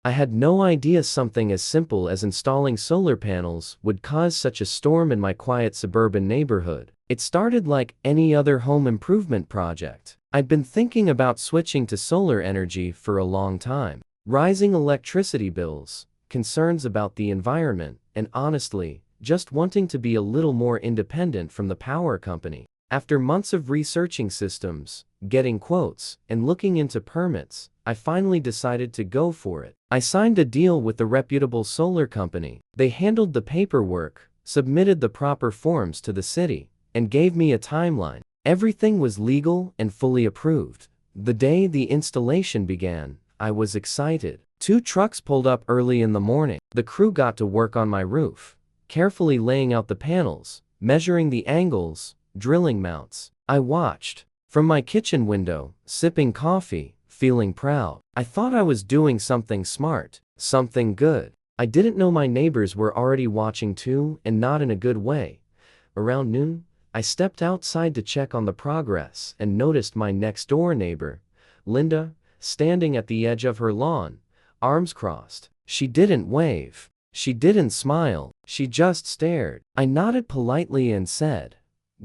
I had no idea something as simple as installing solar panels would cause such a storm in my quiet suburban neighborhood. It started like any other home improvement project. I'd been thinking about switching to solar energy for a long time. Rising electricity bills, concerns about the environment, and honestly, just wanting to be a little more independent from the power company. After months of researching systems, getting quotes, and looking into permits, I finally decided to go for it. I signed a deal with the reputable solar company. They handled the paperwork, submitted the proper forms to the city, and gave me a timeline. Everything was legal and fully approved. The day the installation began, I was excited. 2 trucks pulled up early in the morning. The crew got to work on my roof, carefully laying out the panels, measuring the angles, drilling mounts. I watched from my kitchen window, sipping coffee, feeling proud. I thought I was doing something smart, something good. I didn't know my neighbors were already watching too, and not in a good way. Around noon, I stepped outside to check on the progress and noticed my next-door neighbor, Linda, standing at the edge of her lawn, arms crossed. She didn't wave. She didn't smile. She just stared. I nodded politely and said,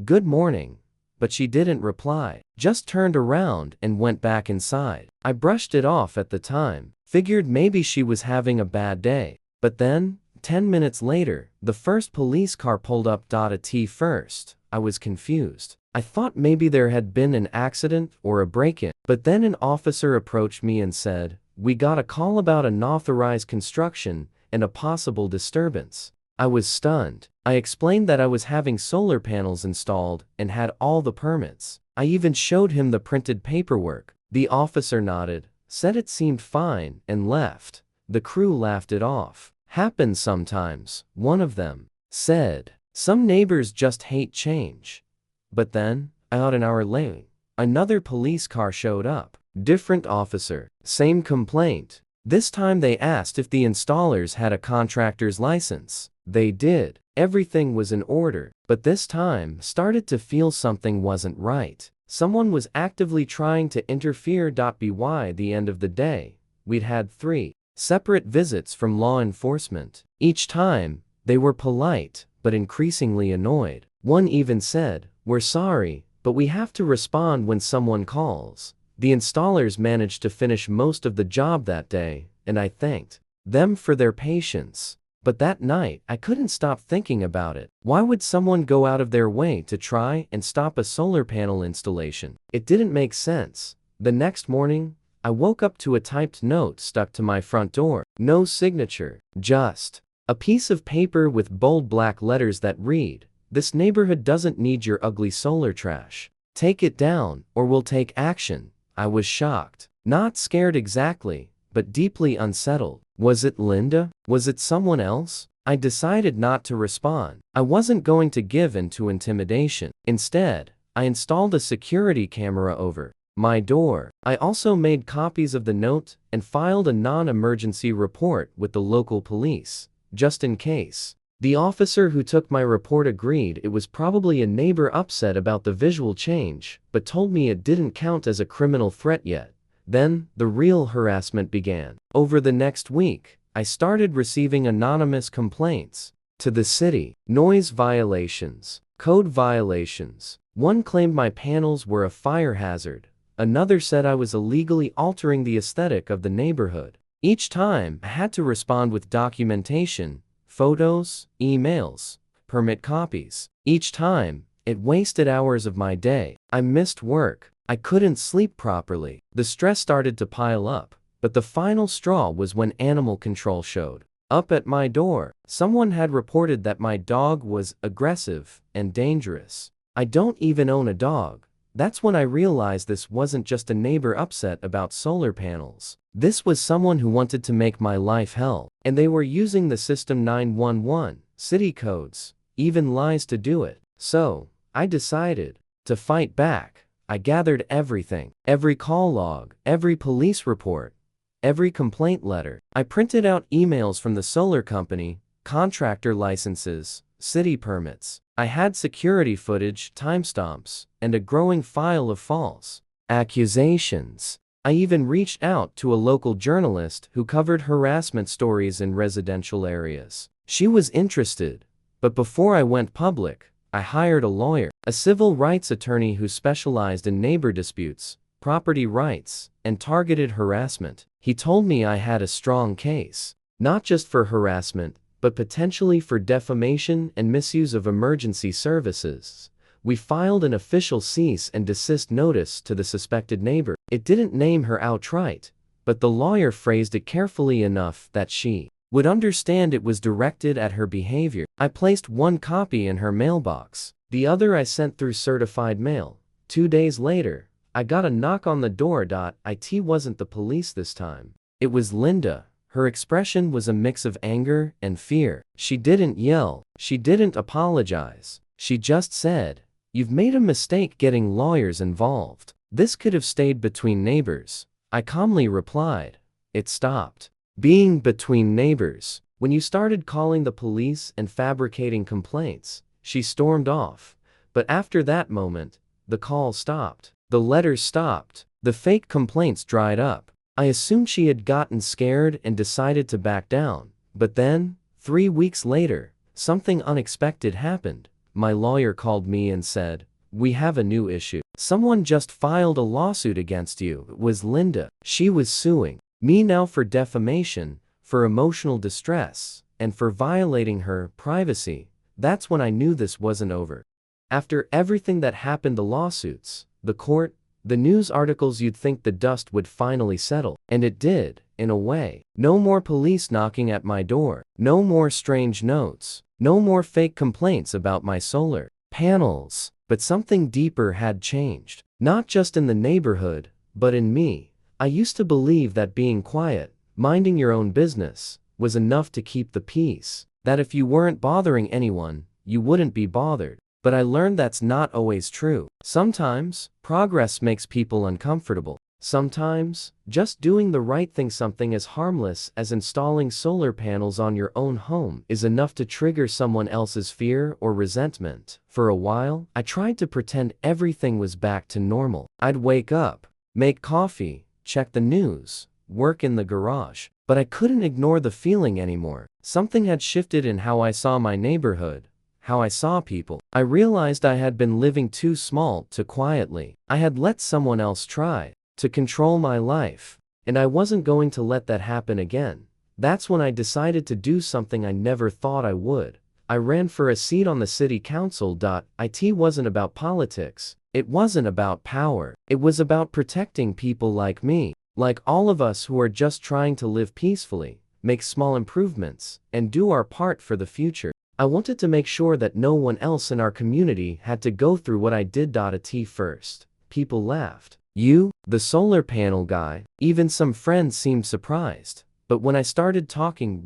"Good morning," but she didn't reply, just turned around and went back inside. I brushed it off at the time, figured maybe she was having a bad day. But then, 10 minutes later, the first police car pulled up. At first, I was confused. I thought maybe there had been an accident or a break-in. But then an officer approached me and said, "We got a call about unauthorized construction and a possible disturbance." I was stunned. I explained that I was having solar panels installed and had all the permits. I even showed him the printed paperwork. The officer nodded, said it seemed fine, and left. The crew laughed it off. "Happens sometimes," one of them said. "Some neighbors just hate change." But then, about an hour later, another police car showed up. Different officer, same complaint. This time they asked if the installers had a contractor's license. They did. Everything was in order. But this time, started to feel something wasn't right. Someone was actively trying to interfere. By the end of the day, we'd had 3 separate visits from law enforcement. Each time, they were polite, but increasingly annoyed. One even said, "We're sorry, but we have to respond when someone calls." The installers managed to finish most of the job that day, and I thanked them for their patience. But that night, I couldn't stop thinking about it. Why would someone go out of their way to try and stop a solar panel installation? It didn't make sense. The next morning, I woke up to a typed note stuck to my front door. No signature, just a piece of paper with bold black letters that read, "This neighborhood doesn't need your ugly solar trash. Take it down, or we'll take action." I was shocked. Not scared exactly, but deeply unsettled. Was it Linda? Was it someone else? I decided not to respond. I wasn't going to give in to intimidation. Instead, I installed a security camera over my door. I also made copies of the note and filed a non-emergency report with the local police, just in case. The officer who took my report agreed it was probably a neighbor upset about the visual change, but told me it didn't count as a criminal threat yet. Then, the real harassment began. Over the next week, I started receiving anonymous complaints to the city. Noise violations, code violations. One claimed my panels were a fire hazard. Another said I was illegally altering the aesthetic of the neighborhood. Each time, I had to respond with documentation, photos, emails, permit copies. Each time, it wasted hours of my day. I missed work. I couldn't sleep properly. The stress started to pile up, but the final straw was when animal control showed up at my door. Someone had reported that my dog was aggressive and dangerous. I don't even own a dog. That's when I realized this wasn't just a neighbor upset about solar panels. This was someone who wanted to make my life hell. And they were using the system 911, city codes, even lies to do it. So, I decided to fight back. I gathered everything. Every call log, every police report, every complaint letter. I printed out emails from the solar company, contractor licenses, city permits. I had security footage, timestamps, and a growing file of false accusations. I even reached out to a local journalist who covered harassment stories in residential areas. She was interested, but before I went public, I hired a lawyer, a civil rights attorney who specialized in neighbor disputes, property rights, and targeted harassment. He told me I had a strong case, not just for harassment, but potentially for defamation and misuse of emergency services. We filed an official cease and desist notice to the suspected neighbor. It didn't name her outright, but the lawyer phrased it carefully enough that she would understand it was directed at her behavior. I placed one copy in her mailbox. The other I sent through certified mail. 2 days later, I got a knock on the door. It wasn't the police this time. It was Linda. Her expression was a mix of anger and fear. She didn't yell. She didn't apologize. She just said, "You've made a mistake getting lawyers involved. This could have stayed between neighbors." I calmly replied, "It stopped being between neighbors when you started calling the police and fabricating complaints." She stormed off. But after that moment, the call stopped. The letters stopped. The fake complaints dried up. I assumed she had gotten scared and decided to back down. But then, 3 weeks later, something unexpected happened. My lawyer called me and said, "We have a new issue. Someone just filed a lawsuit against you." It was Linda. She was suing me now for defamation, for emotional distress, and for violating her privacy. That's when I knew this wasn't over. After everything that happened, the lawsuits, the court, the news articles, you'd think the dust would finally settle. And it did, in a way. No more police knocking at my door. No more strange notes. No more fake complaints about my solar panels. But something deeper had changed. Not just in the neighborhood, but in me. I used to believe that being quiet, minding your own business, was enough to keep the peace. That if you weren't bothering anyone, you wouldn't be bothered. But I learned that's not always true. Sometimes, progress makes people uncomfortable. Sometimes, just doing the right thing, something as harmless as installing solar panels on your own home, is enough to trigger someone else's fear or resentment. For a while, I tried to pretend everything was back to normal. I'd wake up, make coffee, check the news, work in the garage. But I couldn't ignore the feeling anymore. Something had shifted in how I saw my neighborhood, how I saw people. I realized I had been living too small, too quietly. I had let someone else try to control my life, and I wasn't going to let that happen again. That's when I decided to do something I never thought I would. I ran for a seat on the city council. It wasn't about politics. It wasn't about power. It was about protecting people like me, like all of us who are just trying to live peacefully, make small improvements, and do our part for the future. I wanted to make sure that no one else in our community had to go through what I did. At first, people laughed. "You, the solar panel guy?" Even some friends seemed surprised. But when I started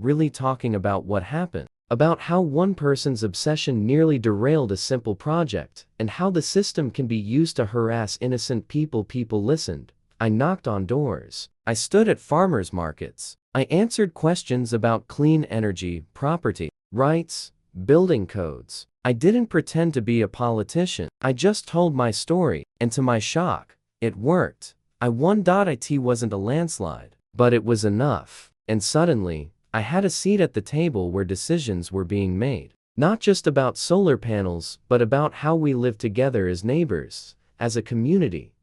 really talking about what happened, about how one person's obsession nearly derailed a simple project, and how the system can be used to harass innocent people, people listened. I knocked on doors. I stood at farmers markets. I answered questions about clean energy, property rights, building codes. I didn't pretend to be a politician. I just told my story, and to my shock, it worked. I won. It wasn't a landslide, but it was enough. And suddenly, I had a seat at the table where decisions were being made. Not just about solar panels, but about how we live together as neighbors, as a community.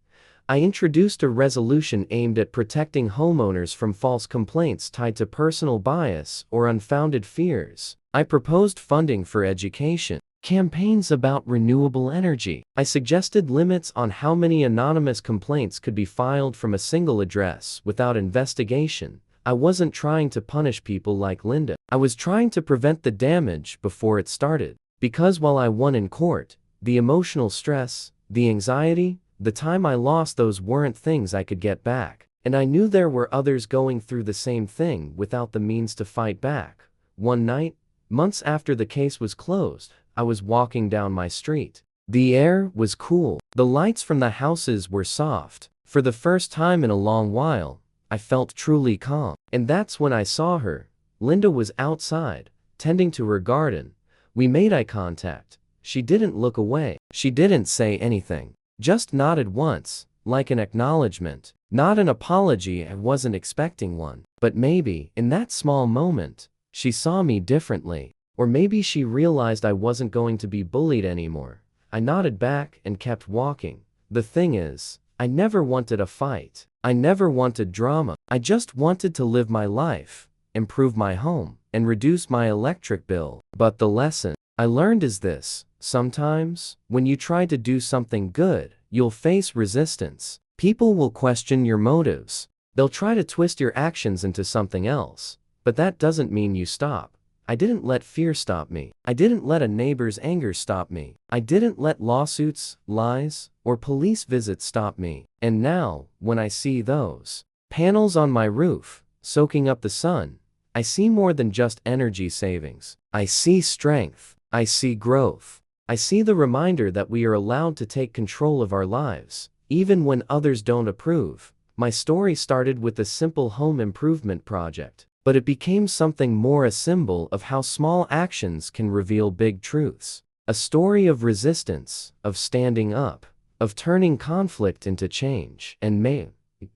I introduced a resolution aimed at protecting homeowners from false complaints tied to personal bias or unfounded fears. I proposed funding for education, campaigns about renewable energy. I suggested limits on how many anonymous complaints could be filed from a single address without investigation. I wasn't trying to punish people like Linda. I was trying to prevent the damage before it started. Because while I won in court, the emotional stress, the anxiety, the time I lost, those weren't things I could get back. And I knew there were others going through the same thing without the means to fight back. One night, months after the case was closed, I was walking down my street. The air was cool. The lights from the houses were soft. For the first time in a long while, I felt truly calm. And that's when I saw her. Linda was outside, tending to her garden. We made eye contact. She didn't look away. She didn't say anything. Just nodded once, like an acknowledgement. Not an apology, I wasn't expecting one. But maybe, in that small moment, she saw me differently. Or maybe she realized I wasn't going to be bullied anymore. I nodded back and kept walking. The thing is, I never wanted a fight. I never wanted drama. I just wanted to live my life, improve my home, and reduce my electric bill. But the lesson I learned is this: sometimes, when you try to do something good, you'll face resistance. People will question your motives. They'll try to twist your actions into something else. But that doesn't mean you stop. I didn't let fear stop me. I didn't let a neighbor's anger stop me. I didn't let lawsuits, lies, or police visits stop me. And now, when I see those panels on my roof, soaking up the sun, I see more than just energy savings. I see strength. I see growth. I see the reminder that we are allowed to take control of our lives, even when others don't approve. My story started with a simple home improvement project, but it became something more, a symbol of how small actions can reveal big truths. A story of resistance, of standing up, of turning conflict into change. And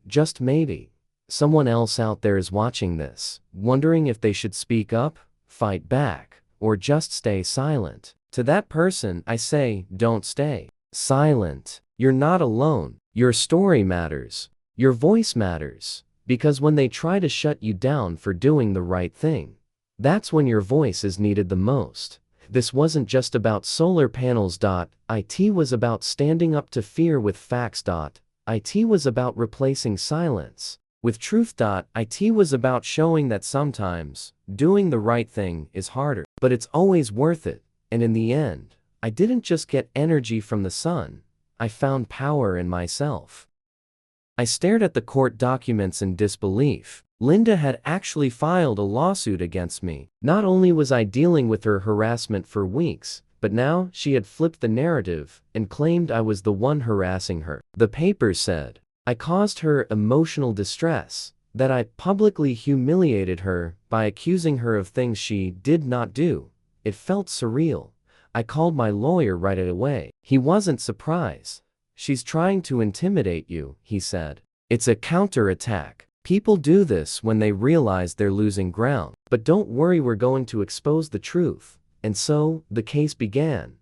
just maybe, someone else out there is watching this, wondering if they should speak up, fight back, or just stay silent. To that person, I say, don't stay silent. You're not alone. Your story matters. Your voice matters. Because when they try to shut you down for doing the right thing, that's when your voice is needed the most. This wasn't just about solar panels. It was about standing up to fear with facts. It was about replacing silence with truth. It was about showing that sometimes doing the right thing is harder, but it's always worth it. And in the end, I didn't just get energy from the sun, I found power in myself. I stared at the court documents in disbelief. Linda had actually filed a lawsuit against me. Not only was I dealing with her harassment for weeks, but now she had flipped the narrative and claimed I was the one harassing her. The papers said I caused her emotional distress, that I publicly humiliated her by accusing her of things she did not do. It felt surreal. I called my lawyer right away. He wasn't surprised. She's trying to intimidate you, he said. It's a counterattack. People do this when they realize they're losing ground. But don't worry, we're going to expose the truth. And so, the case began.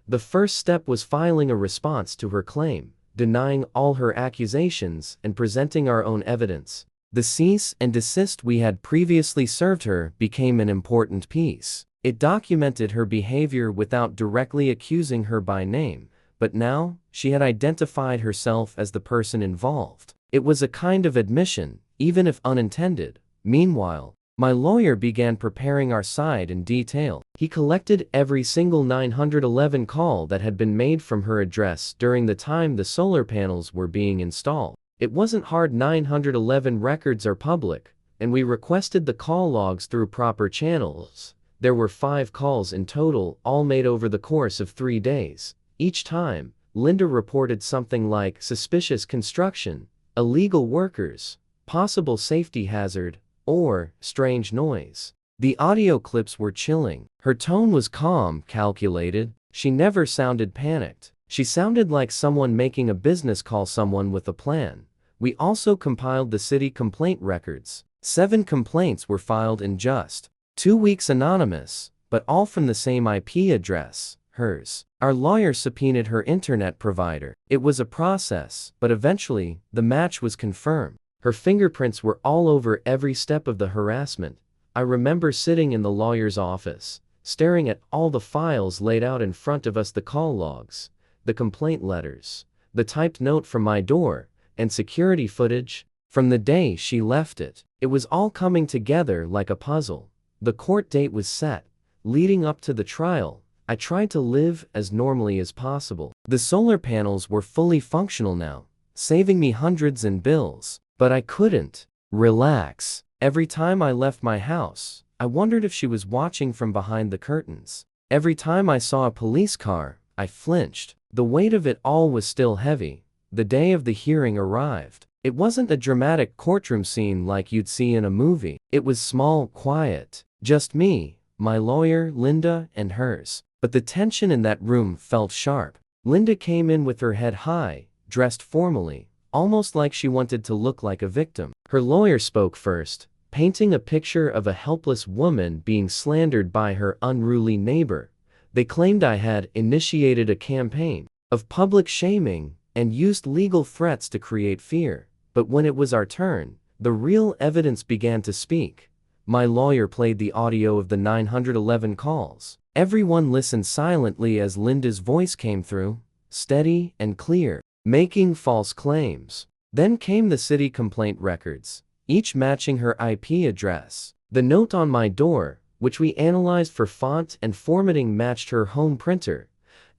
The first step was filing a response to her claim, denying all her accusations and presenting our own evidence. The cease and desist we had previously served her became an important piece. It documented her behavior without directly accusing her by name, but now, she had identified herself as the person involved. It was a kind of admission, even if unintended. Meanwhile, my lawyer began preparing our side in detail. He collected every single 911 call that had been made from her address during the time the solar panels were being installed. It wasn't hard. 911 records are public, and we requested the call logs through proper channels. There were 5 calls in total, all made over the course of 3 days. Each time, Linda reported something like suspicious construction, illegal workers, possible safety hazard, or strange noise. The audio clips were chilling. Her tone was calm, calculated. She never sounded panicked. She sounded like someone making a business call, someone with a plan. We also compiled the city complaint records. 7 complaints were filed in just 2 weeks, anonymous, but all from the same IP address, hers. Our lawyer subpoenaed her internet provider. It was a process, but eventually, the match was confirmed. Her fingerprints were all over every step of the harassment. I remember sitting in the lawyer's office, staring at all the files laid out in front of us, the call logs, the complaint letters, the typed note from my door, and security footage from the day she left it. It was all coming together like a puzzle. The court date was set. Leading up to the trial, I tried to live as normally as possible. The solar panels were fully functional now, saving me hundreds in bills. But I couldn't relax. Every time I left my house, I wondered if she was watching from behind the curtains. Every time I saw a police car, I flinched. The weight of it all was still heavy. The day of the hearing arrived. It wasn't a dramatic courtroom scene like you'd see in a movie. It was small, quiet. Just me, my lawyer, Linda, and hers. But the tension in that room felt sharp. Linda came in with her head high, dressed formally, almost like she wanted to look like a victim. Her lawyer spoke first, painting a picture of a helpless woman being slandered by her unruly neighbor. They claimed I had initiated a campaign of public shaming and used legal threats to create fear. But when it was our turn, the real evidence began to speak. My lawyer played the audio of the 911 calls. Everyone listened silently as Linda's voice came through, steady and clear, making false claims. Then came the city complaint records, each matching her IP address. The note on my door, which we analyzed for font and formatting, matched her home printer,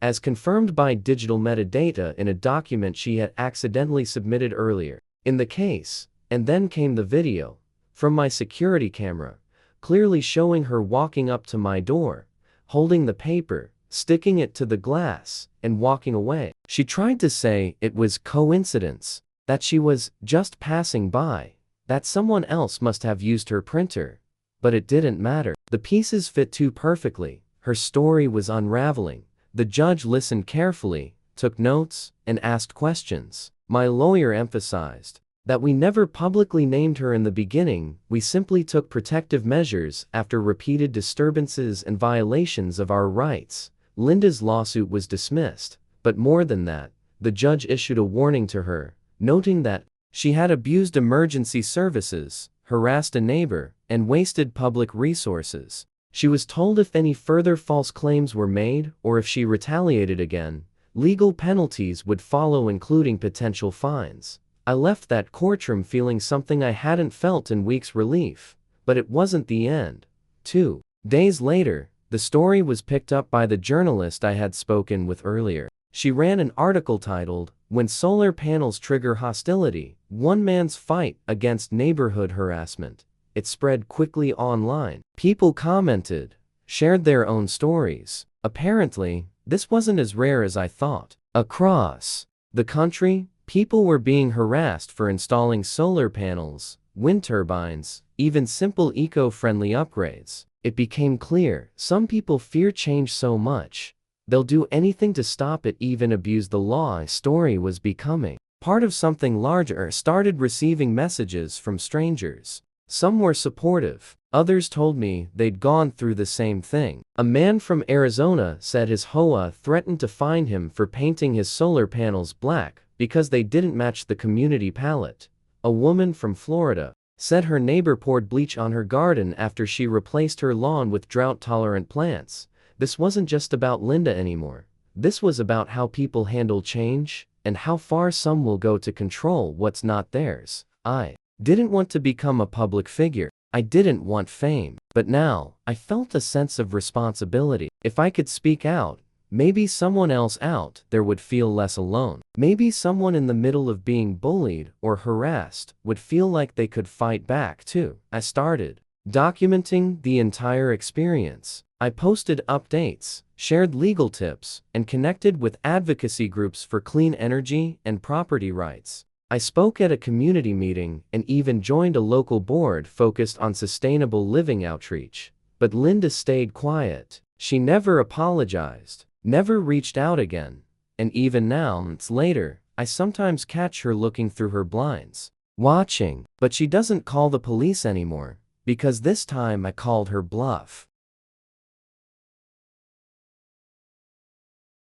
as confirmed by digital metadata in a document she had accidentally submitted earlier in the case. And then came the video from my security camera, clearly showing her walking up to my door, holding the paper, sticking it to the glass, and walking away. She tried to say it was coincidence, that she was just passing by, that someone else must have used her printer. But it didn't matter. The pieces fit too perfectly. Her story was unraveling. The judge listened carefully, took notes, and asked questions. My lawyer emphasized that we never publicly named her in the beginning. We simply took protective measures after repeated disturbances and violations of our rights. Linda's lawsuit was dismissed, but more than that, the judge issued a warning to her, noting that she had abused emergency services, harassed a neighbor, and wasted public resources. She was told if any further false claims were made or if she retaliated again, legal penalties would follow, including potential fines. I left that courtroom feeling something I hadn't felt in weeks: relief. But it wasn't the end. 2 days later, the story was picked up by the journalist I had spoken with earlier. She ran an article titled, "When Solar Panels Trigger Hostility, One Man's Fight Against Neighborhood Harassment." It spread quickly online. People commented, shared their own stories. Apparently, this wasn't as rare as I thought. Across the country, people were being harassed for installing solar panels, wind turbines, even simple eco-friendly upgrades. It became clear some people fear change so much, they'll do anything to stop it, even abuse the law. A story was becoming part of something larger. Started receiving messages from strangers. Some were supportive. Others told me they'd gone through the same thing. A man from Arizona said his HOA threatened to fine him for painting his solar panels black because they didn't match the community palette. A woman from Florida said her neighbor poured bleach on her garden after she replaced her lawn with drought-tolerant plants. This wasn't just about Linda anymore. This was about how people handle change and how far some will go to control what's not theirs. I didn't want to become a public figure. I didn't want fame. But now, I felt a sense of responsibility. If I could speak out, maybe someone else out there would feel less alone. Maybe someone in the middle of being bullied or harassed would feel like they could fight back too. I started documenting the entire experience. I posted updates, shared legal tips, and connected with advocacy groups for clean energy and property rights. I spoke at a community meeting and even joined a local board focused on sustainable living outreach. But Linda stayed quiet. She never apologized, never reached out again. And even now, months later, I sometimes catch her looking through her blinds, watching. But she doesn't call the police anymore, because this time I called her bluff.